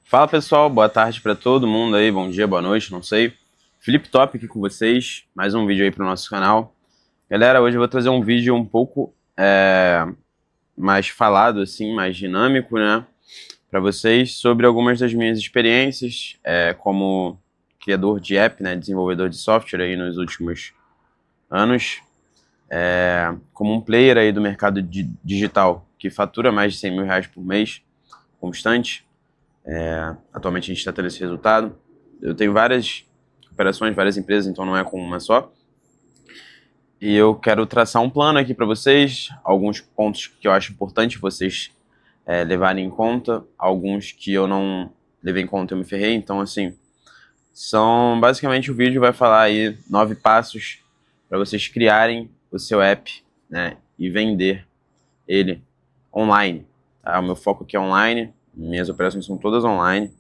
Fala pessoal, boa tarde para todo mundo aí, bom dia, boa noite, não sei. Felipe Top aqui com vocês, mais um vídeo aí para o nosso canal. Galera, hoje eu vou trazer um vídeo um pouco mais falado, assim, mais dinâmico, né, para vocês, sobre algumas das minhas experiências como criador de app, né, desenvolvedor de software aí nos últimos anos, como um player aí do mercado digital que fatura mais de 100 mil reais por mês, constante. Atualmente a gente está tendo esse resultado. Eu tenho várias operações, várias empresas, então não é com uma só. E eu quero traçar um plano aqui para vocês, alguns pontos que eu acho importante vocês levarem em conta, alguns que eu não levei em conta e eu me ferrei. Então, assim, basicamente o vídeo vai falar aí 9 passos para vocês criarem o seu app, né, e vender ele online. Tá? O meu foco aqui é online. Minhas operações são todas online.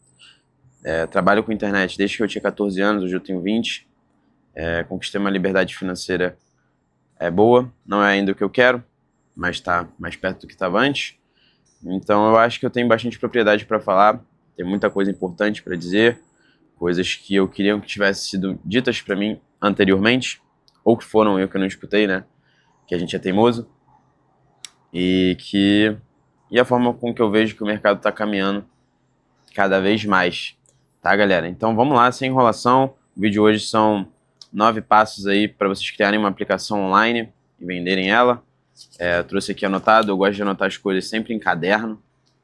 Trabalho com internet desde que eu tinha 14 anos, hoje eu tenho 20. Conquistei uma liberdade financeira boa, não é ainda o que eu quero, mas está mais perto do que estava antes. Então eu acho que eu tenho bastante propriedade para falar, tem muita coisa importante para dizer, coisas que eu queria que tivessem sido ditas para mim anteriormente, ou que foram eu que não escutei, né? Que a gente é teimoso. E a forma com que eu vejo que o mercado está caminhando cada vez mais, tá, galera? Então vamos lá, sem enrolação. O vídeo hoje são 9 passos aí para vocês criarem uma aplicação online e venderem ela. Eu trouxe aqui anotado, eu gosto de anotar as coisas sempre em caderno.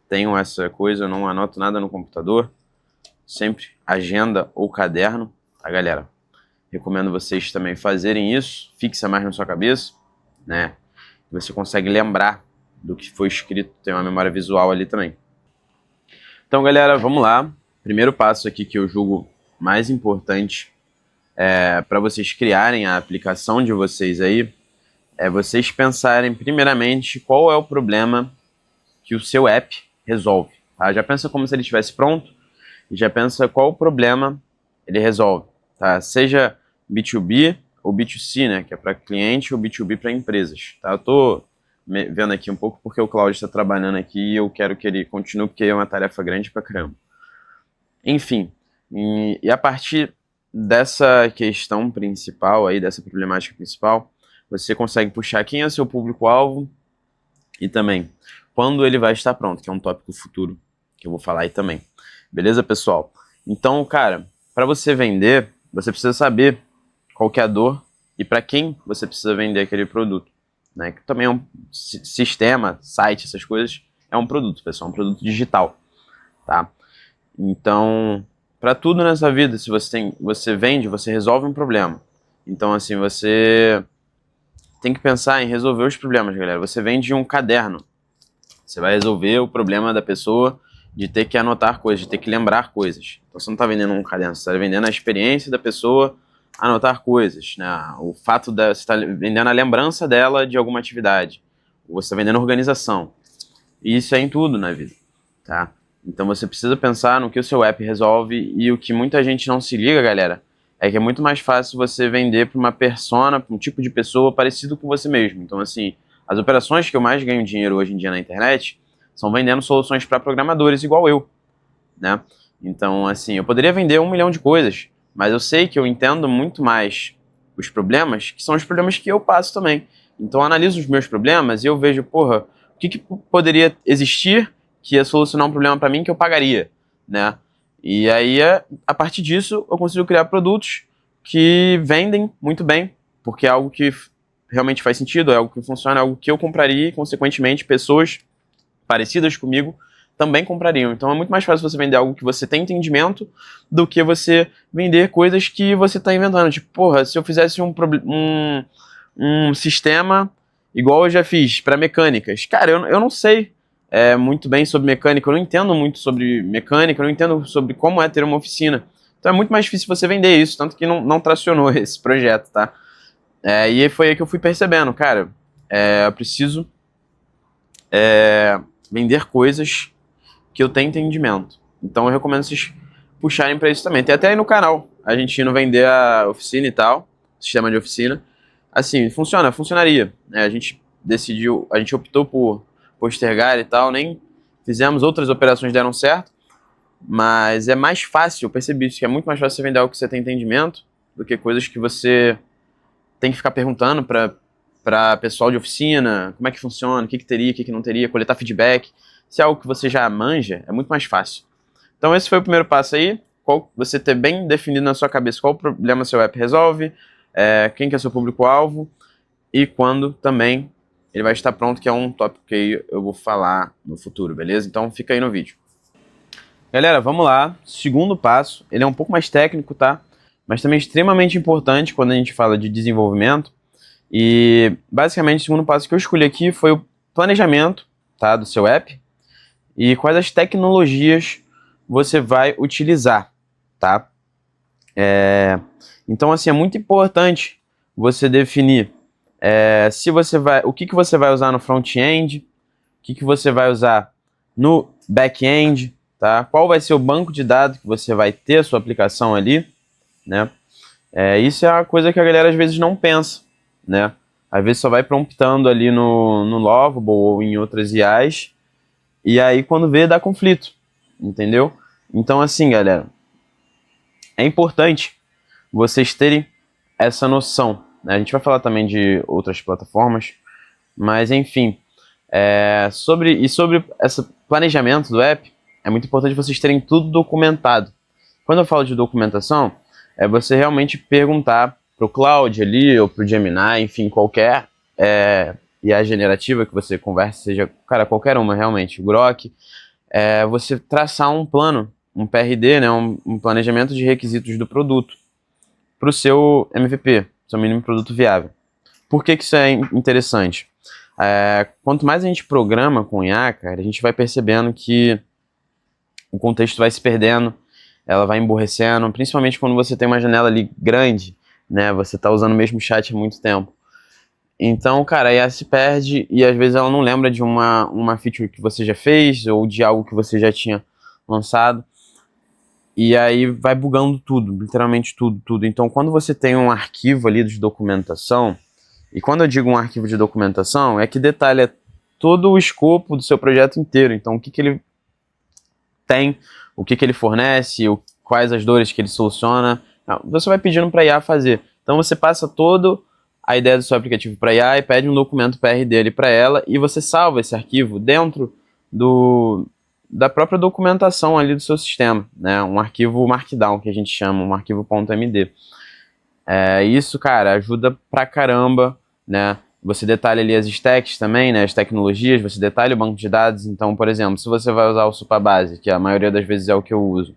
Tenho essa coisa, eu não anoto nada no computador. Sempre agenda ou caderno, tá, galera? Recomendo vocês também fazerem isso. Fixa mais na sua cabeça, né? Você consegue lembrar do que foi escrito, tem uma memória visual ali também. Então, galera, vamos lá. Primeiro passo aqui que eu julgo mais importante para vocês criarem a aplicação de vocês aí, é vocês pensarem primeiramente qual é o problema que o seu app resolve. Tá? Já pensa como se ele estivesse pronto e já pensa qual o problema ele resolve. Tá? Seja B2B ou B2C, né? Que é para cliente, ou B2B para empresas. Tá? Eu estou vendo aqui um pouco porque o Cláudio está trabalhando aqui e eu quero que ele continue porque é uma tarefa grande pra caramba. Enfim, e a partir dessa questão principal aí, dessa problemática principal, você consegue puxar quem é o seu público-alvo e também quando ele vai estar pronto, que é um tópico futuro que eu vou falar aí também. Beleza, pessoal? Então, cara, para você vender, você precisa saber qual que é a dor e para quem você precisa vender aquele produto, né? Que também é um sistema, site, essas coisas, é um produto, pessoal, é um produto digital, tá? Então, para tudo nessa vida, se você vende, você resolve um problema. Então, assim, você tem que pensar em resolver os problemas, galera. Você vende um caderno. Você vai resolver o problema da pessoa de ter que anotar coisas, de ter que lembrar coisas. Então, você não está vendendo um caderno, você está vendendo a experiência da pessoa anotar coisas, né? O fato de você está vendendo a lembrança dela de alguma atividade. Ou você está vendendo organização. E isso é em tudo na vida, tá? Então você precisa pensar no que o seu app resolve, e o que muita gente não se liga, galera, é que é muito mais fácil você vender para uma persona, para um tipo de pessoa parecido com você mesmo. Então, assim, as operações que eu mais ganho dinheiro hoje em dia na internet são vendendo soluções para programadores igual eu, né? Então, assim, eu poderia vender 1 milhão de coisas, mas eu sei que eu entendo muito mais os problemas, que são os problemas que eu passo também. Então, eu analiso os meus problemas e eu vejo, porra, o que poderia existir que ia solucionar um problema para mim que eu pagaria, né? E aí, a partir disso, eu consigo criar produtos que vendem muito bem, porque é algo que realmente faz sentido, é algo que funciona, é algo que eu compraria e, consequentemente, pessoas parecidas comigo também comprariam. Então é muito mais fácil você vender algo que você tem entendimento do que você vender coisas que você está inventando. Tipo, porra, se eu fizesse um sistema igual eu já fiz para mecânicas. Cara, eu não sei muito bem sobre mecânica, eu não entendo muito sobre mecânica, eu não entendo sobre como é ter uma oficina. Então é muito mais difícil você vender isso, tanto que não tracionou esse projeto, tá? E foi aí que eu fui percebendo, cara, eu preciso vender coisas que eu tenho entendimento. Então eu recomendo vocês puxarem para isso também. Tem até aí no canal, a gente indo vender a oficina e tal, sistema de oficina. Assim, funcionaria. A gente decidiu, a gente optou por postergar e tal, nem fizemos, outras operações deram certo, mas é mais fácil, eu percebi isso, que é muito mais fácil você vender algo que você tem entendimento do que coisas que você tem que ficar perguntando para pessoal de oficina, como é que funciona, o que teria, o que não teria, coletar feedback. Se é algo que você já manja, é muito mais fácil. Então esse foi o primeiro passo aí, você ter bem definido na sua cabeça qual problema seu app resolve, quem que é seu público-alvo e quando também ele vai estar pronto, que é um tópico que eu vou falar no futuro, beleza? Então fica aí no vídeo. Galera, vamos lá. Segundo passo, ele é um pouco mais técnico, tá? Mas também extremamente importante quando a gente fala de desenvolvimento. E basicamente o segundo passo que eu escolhi aqui foi o planejamento, tá, do seu app e quais as tecnologias você vai utilizar, tá? Então assim, é muito importante você definir o que você vai usar no front-end, o que você vai usar no back-end, tá? Qual vai ser o banco de dados que você vai ter a sua aplicação ali, né? Isso é uma coisa que a galera às vezes não pensa, né? Às vezes só vai promptando ali no Lovable ou em outras IAs, e aí quando vê dá conflito, entendeu? Então assim, galera, é importante vocês terem essa noção, né? A gente vai falar também de outras plataformas, mas enfim, sobre esse planejamento do app, é muito importante vocês terem tudo documentado. Quando eu falo de documentação, é você realmente perguntar para o Claude ali, ou para o Gemini, enfim, qualquer IA generativa que você converse, seja, cara, qualquer uma realmente, o Grok, você traçar um plano, um PRD, né, um planejamento de requisitos do produto para o seu MVP, seu mínimo produto viável. Por que isso é interessante? Quanto mais a gente programa com IA, cara, a gente vai percebendo que o contexto vai se perdendo, ela vai emborrecendo, principalmente quando você tem uma janela ali grande, né? Você tá usando o mesmo chat há muito tempo. Então, cara, a IA se perde e às vezes ela não lembra de uma feature que você já fez ou de algo que você já tinha lançado. E aí vai bugando tudo, literalmente tudo. Então, quando você tem um arquivo ali de documentação, e quando eu digo um arquivo de documentação, é que detalha todo o escopo do seu projeto inteiro. Então, o que ele tem, o que ele fornece, quais as dores que ele soluciona. Você vai pedindo para a IA fazer. Então você passa toda a ideia do seu aplicativo para a IA e pede um documento PRD ali para ela e você salva esse arquivo dentro da própria documentação ali do seu sistema, né? Um arquivo Markdown que a gente chama, um arquivo .md. Isso, cara, ajuda pra caramba, né? Você detalha ali as stacks também, né, as tecnologias, você detalha o banco de dados. Então, por exemplo, se você vai usar o Supabase, que a maioria das vezes é o que eu uso,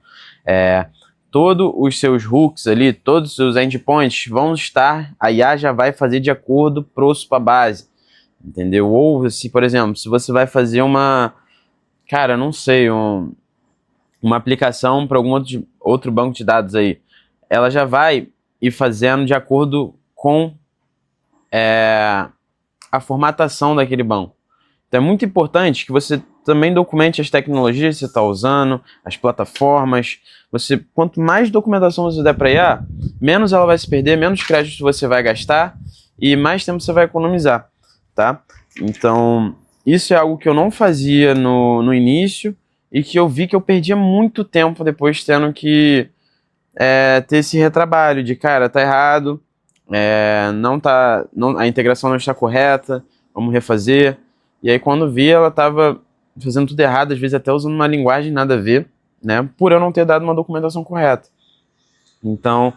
todos os seus hooks ali, todos os seus endpoints vão estar, a IA já vai fazer de acordo pro Supabase, entendeu? Ou se, por exemplo, se você vai fazer cara, não sei, uma aplicação para algum outro banco de dados aí, ela já vai ir fazendo de acordo com a formatação daquele banco. Então é muito importante que você também documente as tecnologias que você está usando, as plataformas. Quanto mais documentação você der para IA, menos ela vai se perder, menos crédito você vai gastar e mais tempo você vai economizar, tá? Então, isso é algo que eu não fazia no início e que eu vi que eu perdia muito tempo depois tendo que ter esse retrabalho de, cara, tá errado, a integração não está correta, vamos refazer. E aí quando vi, ela estava fazendo tudo errado, às vezes até usando uma linguagem nada a ver, né, por eu não ter dado uma documentação correta. Então,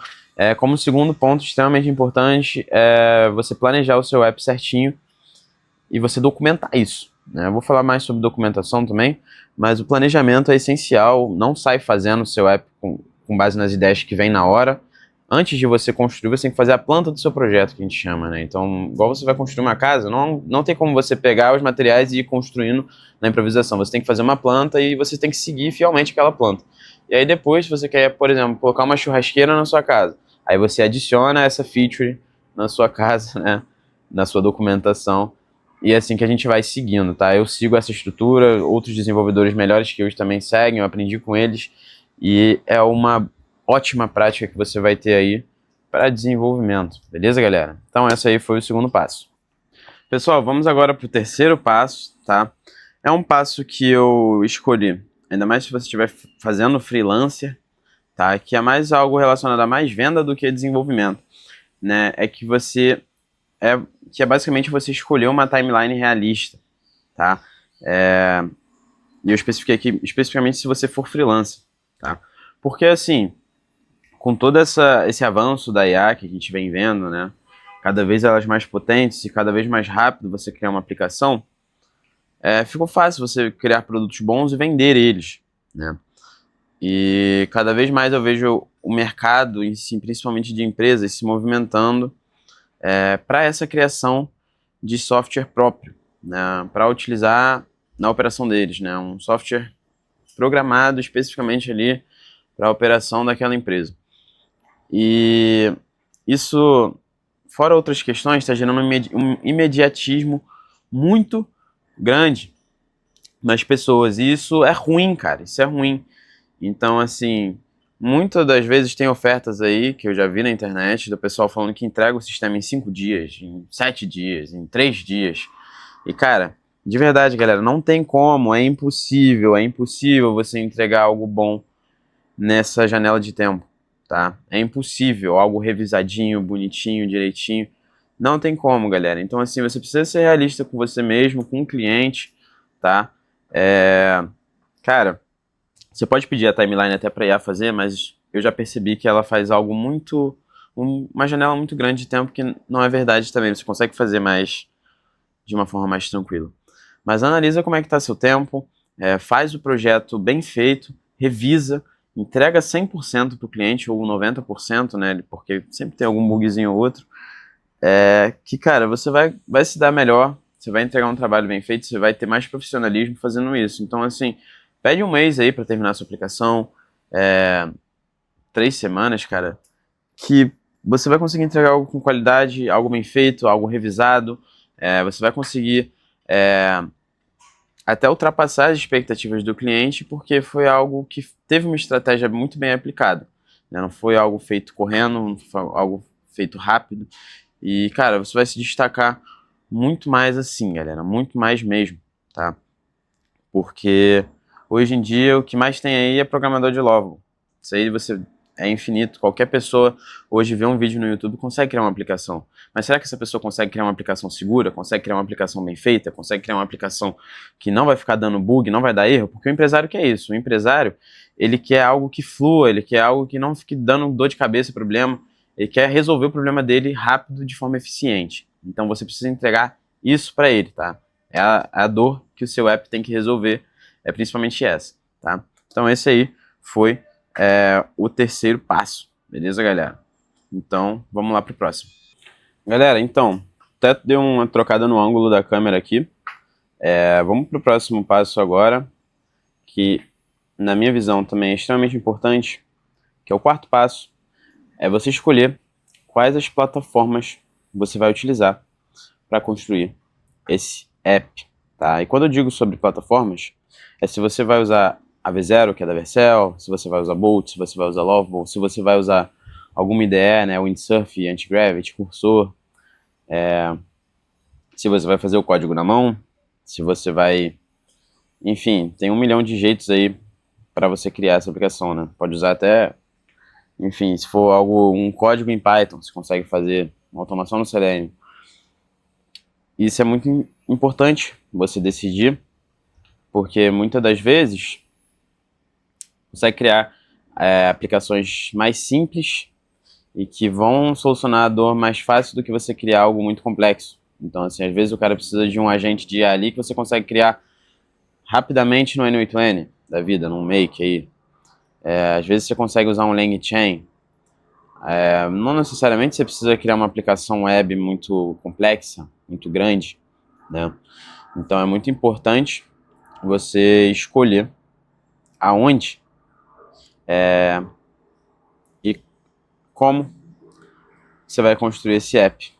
como segundo ponto extremamente importante, você planejar o seu app certinho e você documentar isso, né? Eu vou falar mais sobre documentação também, mas o planejamento é essencial. Não sai fazendo o seu app com base nas ideias que vem na hora. Antes de você construir, você tem que fazer a planta do seu projeto, que a gente chama, né? Então, igual você vai construir uma casa, não tem como você pegar os materiais e ir construindo na improvisação. Você tem que fazer uma planta e você tem que seguir fielmente aquela planta. E aí depois, se você quer, por exemplo, colocar uma churrasqueira na sua casa, aí você adiciona essa feature na sua casa, né? Na sua documentação. E é assim que a gente vai seguindo, tá? Eu sigo essa estrutura, outros desenvolvedores melhores que eu também seguem, eu aprendi com eles. E é uma ótima prática que você vai ter aí para desenvolvimento. Beleza, galera? Então, esse aí foi o segundo passo. Pessoal, vamos agora para o terceiro passo, tá? É um passo que eu escolhi ainda mais se você estiver fazendo freelancer, tá? Que é mais algo relacionado a mais venda do que desenvolvimento, né? Que é basicamente você escolher uma timeline realista, tá? E eu especifiquei aqui especificamente se você for freelancer, tá? Porque assim, com todo esse avanço da IA que a gente vem vendo, né? Cada vez elas mais potentes e cada vez mais rápido você criar uma aplicação, ficou fácil você criar produtos bons e vender eles, né? E cada vez mais eu vejo o mercado, em si, principalmente de empresas, se movimentando para essa criação de software próprio, né? Para utilizar na operação deles, né? Um software programado especificamente ali para a operação daquela empresa. E isso, fora outras questões, está gerando um imediatismo muito grande nas pessoas. E isso é ruim, cara. Isso é ruim. Então, assim, muitas das vezes tem ofertas aí que eu já vi na internet do pessoal falando que entrega o sistema em 5 dias, em 7 dias, em 3 dias. E, cara, de verdade, galera, não tem como, é impossível você entregar algo bom nessa janela de tempo, tá? É impossível, algo revisadinho, bonitinho, direitinho. Não tem como, galera. Então, assim, você precisa ser realista com você mesmo, com o cliente, tá? Cara, você pode pedir a timeline até para IA fazer, mas eu já percebi que ela faz algo uma janela muito grande de tempo que não é verdade também. Você consegue fazer mais de uma forma mais tranquila. Mas analisa como é que está seu tempo, faz o projeto bem feito, revisa, entrega 100% para o cliente ou 90%, né? Porque sempre tem algum bugzinho ou outro. Que, cara, você vai se dar melhor, você vai entregar um trabalho bem feito, você vai ter mais profissionalismo fazendo isso. Então, assim, pede um mês aí para terminar a sua aplicação, 3 semanas, cara, que você vai conseguir entregar algo com qualidade, algo bem feito, algo revisado. Você vai conseguir até ultrapassar as expectativas do cliente, porque foi algo que teve uma estratégia muito bem aplicada, né? Não foi algo feito correndo, não foi algo feito rápido. E, cara, você vai se destacar muito mais assim, galera, muito mais mesmo, tá? Porque hoje em dia o que mais tem aí é programador de Lovable. Isso aí é infinito. Qualquer pessoa hoje vê um vídeo no YouTube e consegue criar uma aplicação. Mas será que essa pessoa consegue criar uma aplicação segura? Consegue criar uma aplicação bem feita? Consegue criar uma aplicação que não vai ficar dando bug, não vai dar erro? Porque o empresário quer isso. O empresário, ele quer algo que flua, ele quer algo que não fique dando dor de cabeça, problema. Ele quer resolver o problema dele rápido, de forma eficiente. Então você precisa entregar isso para ele, tá? É a dor que o seu app tem que resolver, principalmente essa, tá? Então esse aí foi o terceiro passo, beleza, galera? Então vamos lá pro próximo. Galera, então, até deu uma trocada no ângulo da câmera aqui. Vamos pro próximo passo agora, que na minha visão também é extremamente importante, que é o quarto passo. É você escolher quais as plataformas você vai utilizar para construir esse app, tá? E quando eu digo sobre plataformas, se você vai usar a V0, que é da Vercel, se você vai usar Bolt, se você vai usar Lovable, se você vai usar alguma IDE, né, Windsurf, Antigravity, Cursor, se você vai fazer o código na mão, se você vai... Enfim, tem 1 milhão de jeitos aí para você criar essa aplicação, né? Pode usar até... Enfim, se for um código em Python, você consegue fazer uma automação no Selenium. Isso é muito importante você decidir, porque muitas das vezes você vai criar aplicações mais simples e que vão solucionar a dor mais fácil do que você criar algo muito complexo. Então, assim, às vezes o cara precisa de um agente de IA ali que você consegue criar rapidamente no N8N da vida, num Make aí. Às vezes você consegue usar um LangChain. Não necessariamente você precisa criar uma aplicação web muito complexa, muito grande, né? Então é muito importante você escolher aonde e como você vai construir esse app,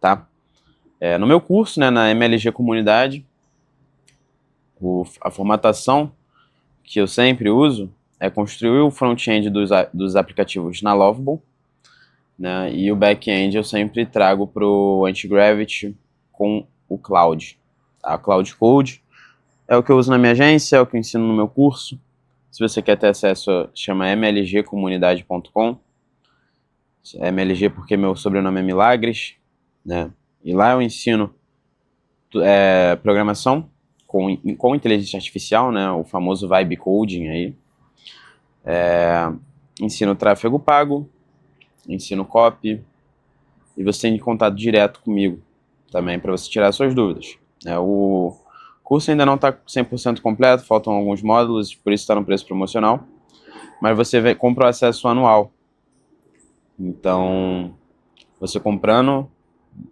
tá? No meu curso, né, na MLG Comunidade, a formatação que eu sempre uso é construir o front-end dos aplicativos na Lovable, né, e o back-end eu sempre trago para o Antigravity com o Cloud. A Cloud Code é o que eu uso na minha agência, é o que eu ensino no meu curso. Se você quer ter acesso, chama mlgcomunidade.com. MLG porque meu sobrenome é Milagres, né? E lá eu ensino programação com inteligência artificial, né? O famoso vibe coding aí. Ensino tráfego pago, ensino copy, e você tem contato direto comigo também para você tirar suas dúvidas. O curso ainda não está 100% completo, faltam alguns módulos, por isso está no preço promocional, mas você compra o acesso anual. Então, você comprando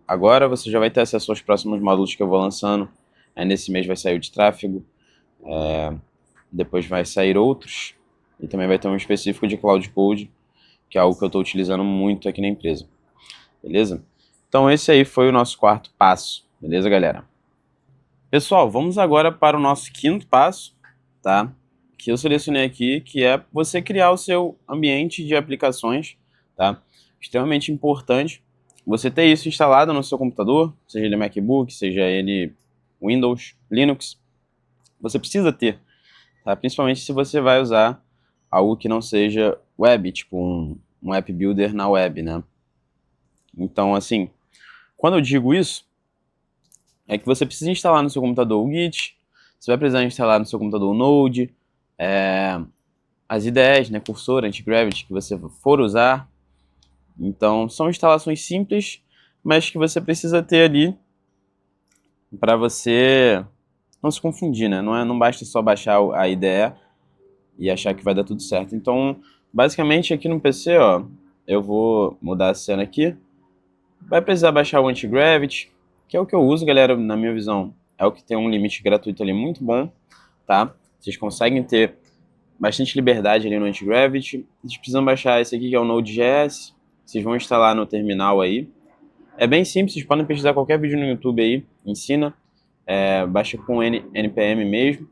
agora, você já vai ter acesso aos próximos módulos que eu vou lançando. Aí nesse mês vai sair o de tráfego, depois vai sair outros, e também vai ter um específico de Cloud Code, que é algo que eu estou utilizando muito aqui na empresa. Beleza? Então esse aí foi o nosso quarto passo. Beleza, galera? Pessoal, vamos agora para o nosso quinto passo, tá? Que eu selecionei aqui, que é você criar o seu ambiente de aplicações, tá? Extremamente importante você ter isso instalado no seu computador, seja ele MacBook, seja ele Windows, Linux. Você precisa ter, tá? Principalmente se você vai usar algo que não seja web, tipo um app builder na web, né? Então, assim, quando eu digo isso, é que você precisa instalar no seu computador o Git, você vai precisar instalar no seu computador o Node, as IDEs, né, Cursor, Antigravity, que você for usar. Então, são instalações simples, mas que você precisa ter ali para você não se confundir, né? Não basta só baixar a IDE e achar que vai dar tudo certo. Então, basicamente, aqui no PC, ó, eu vou mudar a cena aqui. Vai precisar baixar o Antigravity, que é o que eu uso, galera, na minha visão. É o que tem um limite gratuito ali muito bom, tá? Vocês conseguem ter bastante liberdade ali no Antigravity. Vocês precisam baixar esse aqui, que é o Node.js. Vocês vão instalar no terminal aí. É bem simples, vocês podem pesquisar qualquer vídeo no YouTube aí, ensina. Baixa com npm mesmo,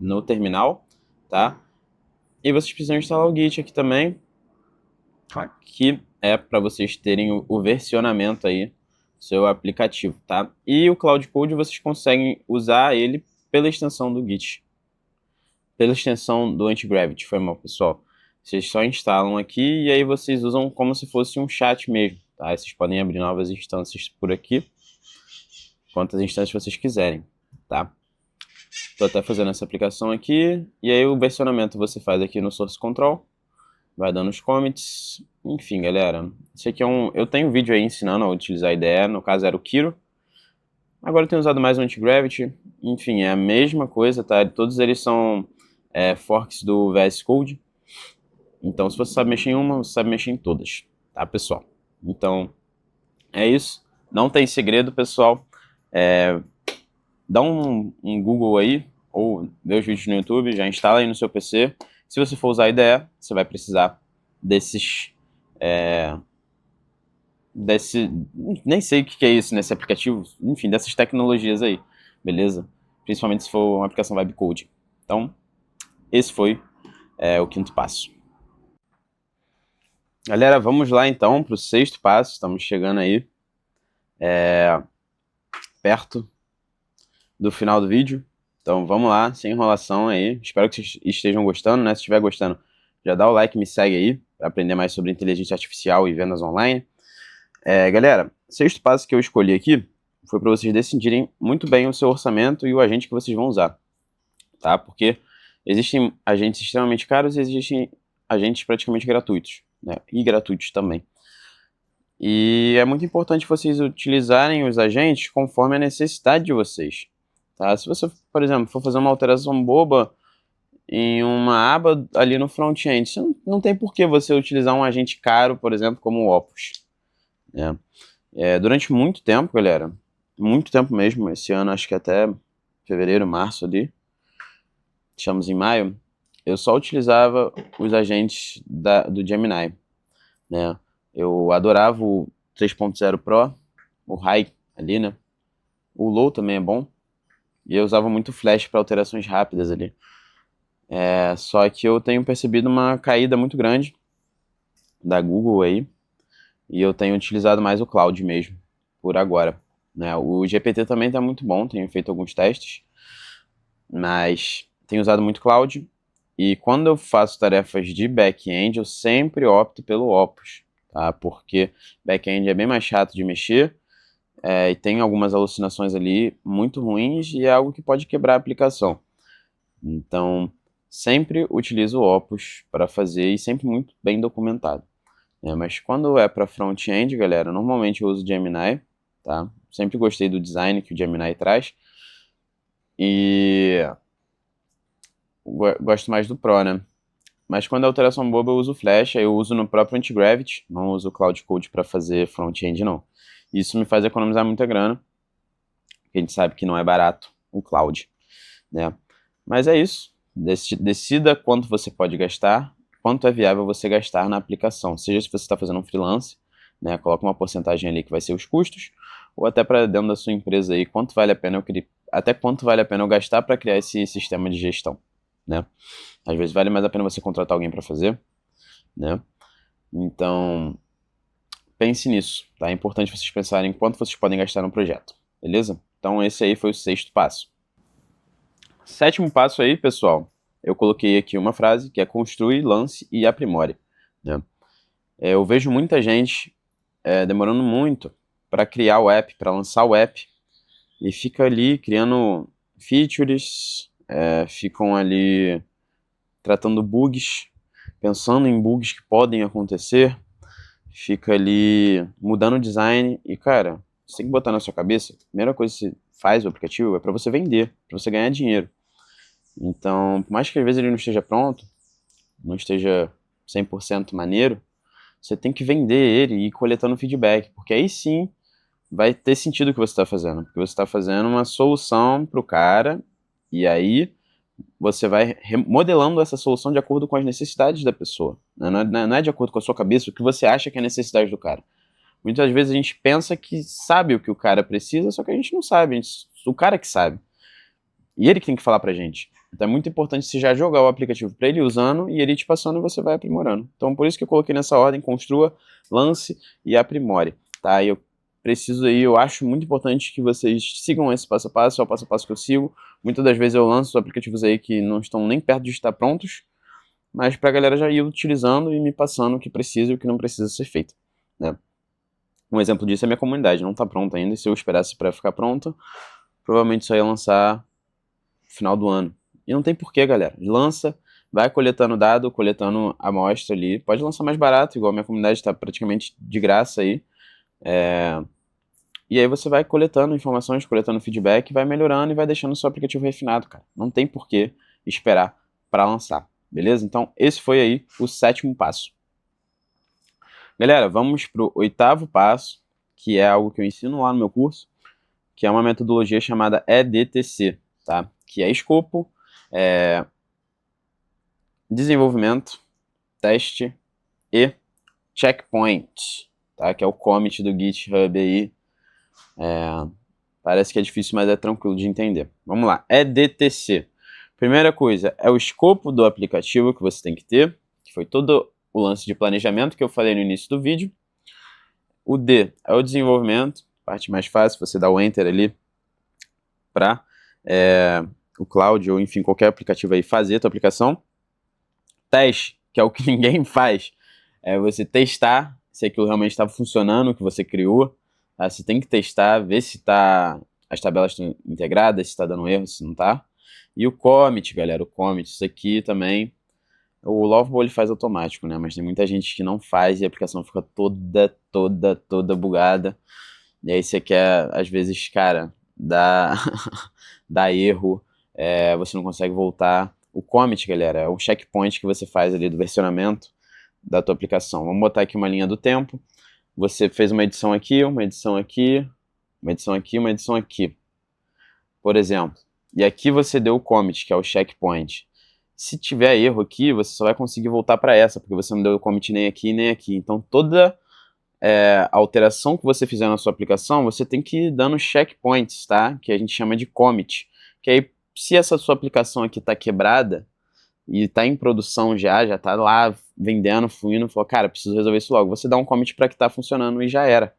no terminal, tá? E vocês precisam instalar o Git aqui também, que é para vocês terem o versionamento aí do seu aplicativo, tá? E o Cloud Code vocês conseguem usar ele pela extensão do Git, pela extensão do Antigravity, foi mal, pessoal. Vocês só instalam aqui e aí vocês usam como se fosse um chat mesmo, tá? Vocês podem abrir novas instâncias por aqui, quantas instâncias vocês quiserem, tá? Estou até fazendo essa aplicação aqui, e aí o versionamento você faz aqui no Source Control, vai dando os commits, enfim, galera. Esse aqui eu tenho um vídeo aí ensinando a utilizar a IDE, no caso era o Kiro. Agora eu tenho usado mais o Antigravity, enfim, é a mesma coisa, tá? Todos eles são forks do VS Code. Então, se você sabe mexer em uma, você sabe mexer em todas, tá, pessoal? Então, é isso. Não tem segredo, pessoal. Dá um Google aí, ou vê os vídeos no YouTube, já instala aí no seu PC. Se você for usar a IDE, você vai precisar desses... nem sei o que é isso nesse aplicativo, enfim, dessas tecnologias aí, beleza? Principalmente se for uma aplicação web code. Então, esse foi o quinto passo. Galera, vamos lá então para o sexto passo, estamos chegando aí perto do final do vídeo. Então vamos lá, sem enrolação aí. Espero que vocês estejam gostando, né? Se estiver gostando, já dá o like, me segue aí para aprender mais sobre inteligência artificial e vendas online. Galera, o sexto passo que eu escolhi aqui foi para vocês decidirem muito bem o seu orçamento e o agente que vocês vão usar, tá? Porque existem agentes extremamente caros e existem agentes praticamente gratuitos, né? E gratuitos também. E é muito importante vocês utilizarem os agentes conforme a necessidade de vocês. Tá? Se você, por exemplo, for fazer uma alteração boba em uma aba ali no front-end, não tem por que você utilizar um agente caro, por exemplo, como o Opus. Durante muito tempo, galera, muito tempo mesmo, esse ano acho que até fevereiro, março ali, estamos em maio, eu só utilizava os agentes do Gemini, né? Eu adorava o 3.0 Pro, o High ali, né? O Low também é bom. E eu usava muito Flash para alterações rápidas ali. Só que eu tenho percebido uma caída muito grande da Google aí. E eu tenho utilizado mais o Cloud mesmo, por agora, né? O GPT também está muito bom, tenho feito alguns testes. mas tenho usado muito Cloud. E quando eu faço tarefas de back-end, eu sempre opto pelo Opus, tá? Porque back-end é bem mais chato de mexer, e tem algumas alucinações ali muito ruins e é algo que pode quebrar a aplicação. Então, sempre utilizo o Opus para fazer e sempre muito bem documentado. Mas quando é para front-end, galera, normalmente eu uso Gemini, tá? Sempre gostei do design que o Gemini traz. E gosto mais do Pro, né? Mas quando é alteração boba, eu uso Flash, aí eu uso no próprio Antigravity, não uso o Cloud Code para fazer front-end, não. Isso me faz economizar muita grana, porque a gente sabe que não é barato o Cloud, né? Mas é isso. Decida quanto você pode gastar, quanto é viável você gastar na aplicação. Seja se você está fazendo um freelance, né? Coloca uma porcentagem ali que vai ser os custos, ou até para dentro da sua empresa aí, quanto vale a pena até quanto vale a pena eu gastar para criar esse sistema de gestão, né? Às vezes vale mais a pena você contratar alguém para fazer, né? Então, pense nisso, tá? É importante vocês pensarem quanto vocês podem gastar no projeto, beleza? Então, esse aí foi o 6º passo. 7º passo aí, pessoal, eu coloquei aqui uma frase que é construir, lance e aprimore, né? Eu vejo muita gente demorando muito para criar o app, para lançar o app, e fica ali criando features, ficam ali tratando bugs, pensando em bugs que podem acontecer, fica ali mudando o design e, cara, você tem que botar na sua cabeça, a primeira coisa que você faz o aplicativo é para você vender, para você ganhar dinheiro. Então, por mais que às vezes ele não esteja pronto, não esteja 100% maneiro, você tem que vender ele e ir coletando feedback, porque aí sim vai ter sentido o que você está fazendo, porque você está fazendo uma solução para o cara, e aí você vai modelando essa solução de acordo com as necessidades da pessoa. Não é de acordo com a sua cabeça o que você acha que é a necessidade do cara. Muitas vezes a gente pensa que sabe o que o cara precisa, só que a gente não sabe, o cara que sabe. E ele que tem que falar pra gente. Então é muito importante você já jogar o aplicativo para ele usando e ele te passando e você vai aprimorando. Então por isso que eu coloquei nessa ordem, construa, lance e aprimore. Tá? Eu preciso aí, eu acho muito importante que vocês sigam esse passo a passo, é o passo a passo que eu sigo. Muitas das vezes eu lanço aplicativos aí que não estão nem perto de estar prontos, mas pra galera já ir utilizando e me passando o que precisa e o que não precisa ser feito, né? Um exemplo disso é a minha comunidade, não está pronta ainda, e se eu esperasse para ficar pronta, provavelmente só ia lançar no final do ano. E não tem porquê, galera. Lança, vai coletando dado, coletando amostra ali. Pode lançar mais barato, igual a minha comunidade está praticamente de graça aí. E aí você vai coletando informações, coletando feedback, vai melhorando e vai deixando o seu aplicativo refinado, cara. Não tem porquê esperar para lançar, beleza? Então esse foi aí o 7º passo. Galera, vamos pro 8º passo, que é algo que eu ensino lá no meu curso, que é uma metodologia chamada EDTC, tá? Que é escopo, desenvolvimento, teste e checkpoint, tá? Que é o commit do GitHub aí. Parece que é difícil, mas é tranquilo de entender. Vamos lá, EDTC. Primeira coisa, é o escopo do aplicativo que você tem que ter, que foi todo o lance de planejamento que eu falei no início do vídeo. O D é o desenvolvimento, parte mais fácil, você dá o Enter ali para o Cloud ou enfim, qualquer aplicativo aí fazer a tua aplicação. Teste, que é o que ninguém faz, é você testar se aquilo realmente estava funcionando, o que você criou. Tá? Você tem que testar, ver se as tabelas estão integradas, se está dando erro, se não está. E o commit, galera, o commit, isso aqui também, o Lovable ele faz automático, né? Mas tem muita gente que não faz e a aplicação fica toda bugada. E aí você quer, às vezes, cara, dá erro, você não consegue voltar. O commit, galera, é o checkpoint que você faz ali do versionamento da tua aplicação. Vamos botar aqui uma linha do tempo. Você fez uma edição aqui, uma edição aqui, uma edição aqui, uma edição aqui, por exemplo. E aqui você deu o commit, que é o checkpoint. Se tiver erro aqui, você só vai conseguir voltar para essa, porque você não deu o commit nem aqui nem aqui. Então toda alteração que você fizer na sua aplicação, você tem que ir dando checkpoints, tá? Que a gente chama de commit. Que aí, se essa sua aplicação aqui está quebrada e está em produção já está lá vendendo, fluindo, falou, cara, preciso resolver isso logo. Você dá um commit para que está funcionando e já era.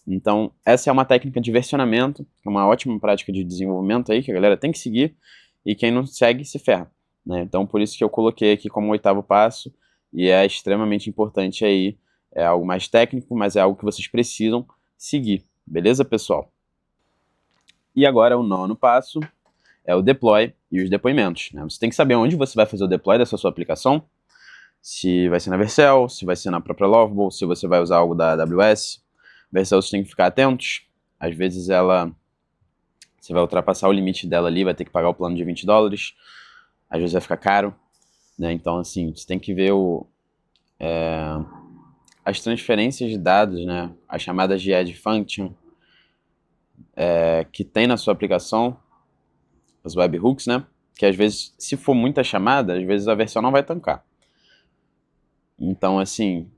Então, essa é uma técnica de versionamento, que é uma ótima prática de desenvolvimento aí, que a galera tem que seguir. e quem não segue se ferra, né? Então por isso que eu coloquei aqui como 8º passo, e é extremamente importante aí, é algo mais técnico, mas é algo que vocês precisam seguir, beleza, pessoal? E agora o 9º passo é o deploy e os depoimentos, né? Você tem que saber onde você vai fazer o deploy dessa sua aplicação, se vai ser na Vercel, se vai ser na própria Lovable, se você vai usar algo da AWS. Vercel você tem que ficar atentos, às vezes você vai ultrapassar o limite dela ali, vai ter que pagar o plano de $20, às vezes vai ficar caro, né? Então assim, você tem que ver as transferências de dados, né? As chamadas de add function que tem na sua aplicação, os webhooks, né? Que às vezes, se for muita chamada, às vezes a versão não vai tancar. Então, assim,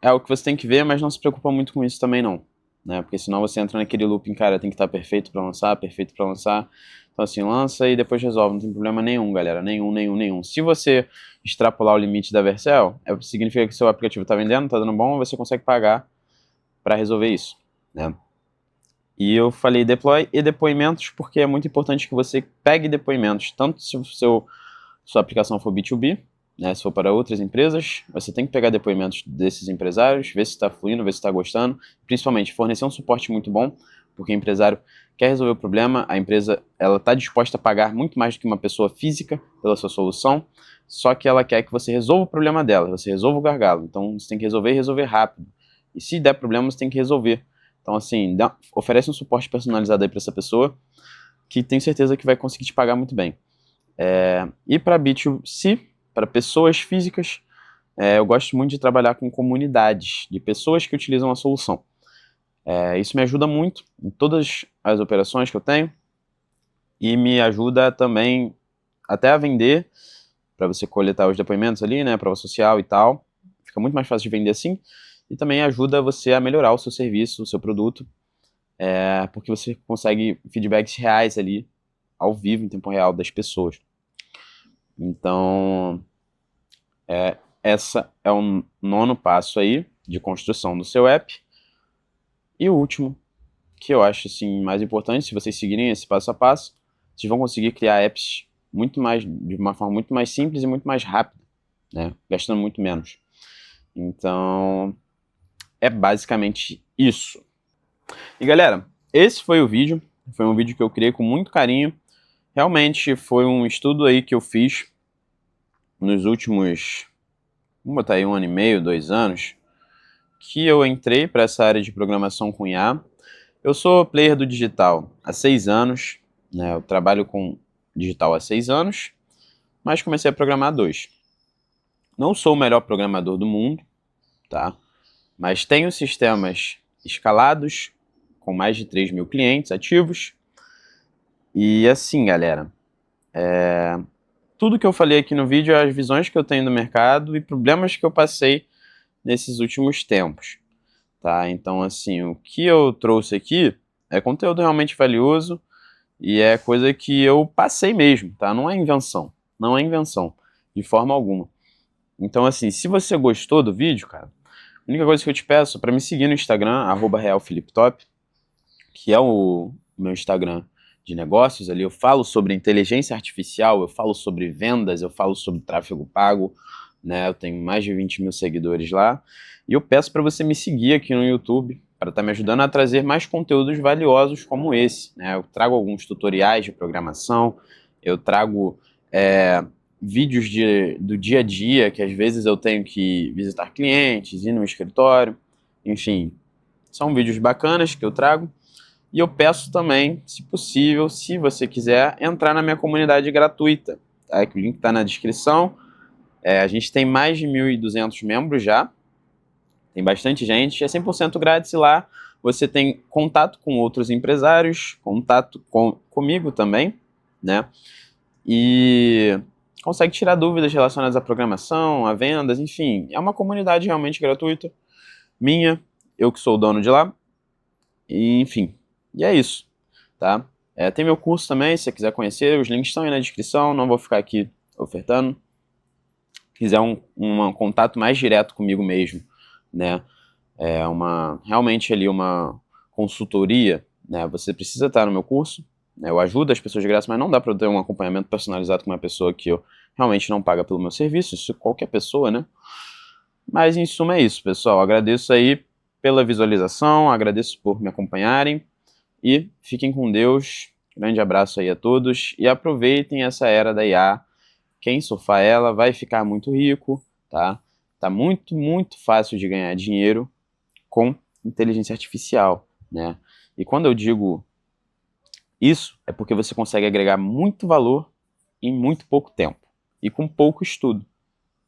é o que você tem que ver, mas não se preocupa muito com isso também não, né? Porque senão você entra naquele looping, cara, tem que estar perfeito para lançar, perfeito para lançar. Então, assim, lança e depois resolve, não tem problema nenhum, galera, nenhum. Se você extrapolar o limite da Vercel, significa que seu aplicativo está vendendo, está dando bom, você consegue pagar para resolver isso, né? E eu falei deploy e depoimentos, porque é muito importante que você pegue depoimentos, tanto se sua aplicação for B2B, né, se for para outras empresas, você tem que pegar depoimentos desses empresários, ver se está fluindo, ver se está gostando, principalmente fornecer um suporte muito bom, porque o empresário quer resolver o problema, a empresa está disposta a pagar muito mais do que uma pessoa física pela sua solução, só que ela quer que você resolva o problema dela, você resolva o gargalo, então você tem que resolver e resolver rápido. E se der problema, você tem que resolver. Então, assim, oferece um suporte personalizado aí para essa pessoa, que tenho certeza que vai conseguir te pagar muito bem. E para B2C, para pessoas físicas, eu gosto muito de trabalhar com comunidades de pessoas que utilizam a solução. Isso me ajuda muito em todas as operações que eu tenho, e me ajuda também até a vender, para você coletar os depoimentos ali, né, prova social e tal. Fica muito mais fácil de vender assim. E também ajuda você a melhorar o seu serviço, o seu produto, porque você consegue feedbacks reais ali, ao vivo, em tempo real, das pessoas. Então, essa é o 9º passo aí, de construção do seu app. E o último, que eu acho assim, mais importante, se vocês seguirem esse passo a passo, vocês vão conseguir criar apps de uma forma muito mais simples e muito mais rápida, né? Gastando muito menos. Então, é basicamente isso. E galera, esse foi o vídeo. Foi um vídeo que eu criei com muito carinho. Realmente foi um estudo aí que eu fiz nos últimos, vamos botar aí 1 ano e meio, 2 anos, que eu entrei para essa área de programação com IA. Eu sou player do digital há 6 anos, né? Eu trabalho com digital há 6 anos, mas comecei a programar há 2. Não sou o melhor programador do mundo, tá? Mas tenho sistemas escalados, com mais de 3.000 clientes ativos. E assim, galera, tudo que eu falei aqui no vídeo é as visões que eu tenho do mercado e problemas que eu passei nesses últimos tempos, tá? Então, assim, o que eu trouxe aqui é conteúdo realmente valioso e é coisa que eu passei mesmo, tá? Não é invenção, de forma alguma. Então, assim, se você gostou do vídeo, cara, a única coisa que eu te peço é para me seguir no Instagram, @realfiliptop, que é o meu Instagram de negócios. Ali eu falo sobre inteligência artificial, eu falo sobre vendas, eu falo sobre tráfego pago, né? Eu tenho mais de 20.000 seguidores lá. E eu peço para você me seguir aqui no YouTube, para estar me ajudando a trazer mais conteúdos valiosos como esse, né? Eu trago alguns tutoriais de programação, eu trago vídeos do dia a dia, que às vezes eu tenho que visitar clientes, ir no escritório, enfim. São vídeos bacanas que eu trago. E eu peço também, se possível, se você quiser, entrar na minha comunidade gratuita, tá? Que o link está na descrição. A gente tem mais de 1.200 membros já, tem bastante gente, é 100% grátis. E lá você tem contato com outros empresários, contato comigo também, né? E consegue tirar dúvidas relacionadas à programação, a vendas, enfim. É uma comunidade realmente gratuita, minha, eu que sou o dono de lá, e, enfim. E é isso, tá? Tem meu curso também, se você quiser conhecer, os links estão aí na descrição, não vou ficar aqui ofertando. Se quiser um contato mais direto comigo mesmo, né? Realmente ali uma consultoria, né? Você precisa estar no meu curso, né? Eu ajudo as pessoas de graça, mas não dá para eu ter um acompanhamento personalizado com uma pessoa que eu realmente não paga pelo meu serviço, isso qualquer pessoa, né? Mas em suma é isso, pessoal. Agradeço aí pela visualização, agradeço por me acompanharem e fiquem com Deus. Grande abraço aí a todos e aproveitem essa era da IA. Quem surfar ela vai ficar muito rico, tá? Tá muito, muito fácil de ganhar dinheiro com inteligência artificial, né? E quando eu digo isso, é porque você consegue agregar muito valor em muito pouco tempo e com pouco estudo,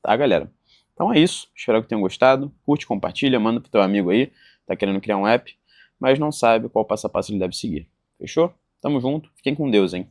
tá, galera? Então é isso, espero que tenham gostado. Curte, compartilha, manda pro teu amigo aí, tá querendo criar um app, mas não sabe qual passo a passo ele deve seguir. Fechou? Tamo junto, fiquem com Deus, hein?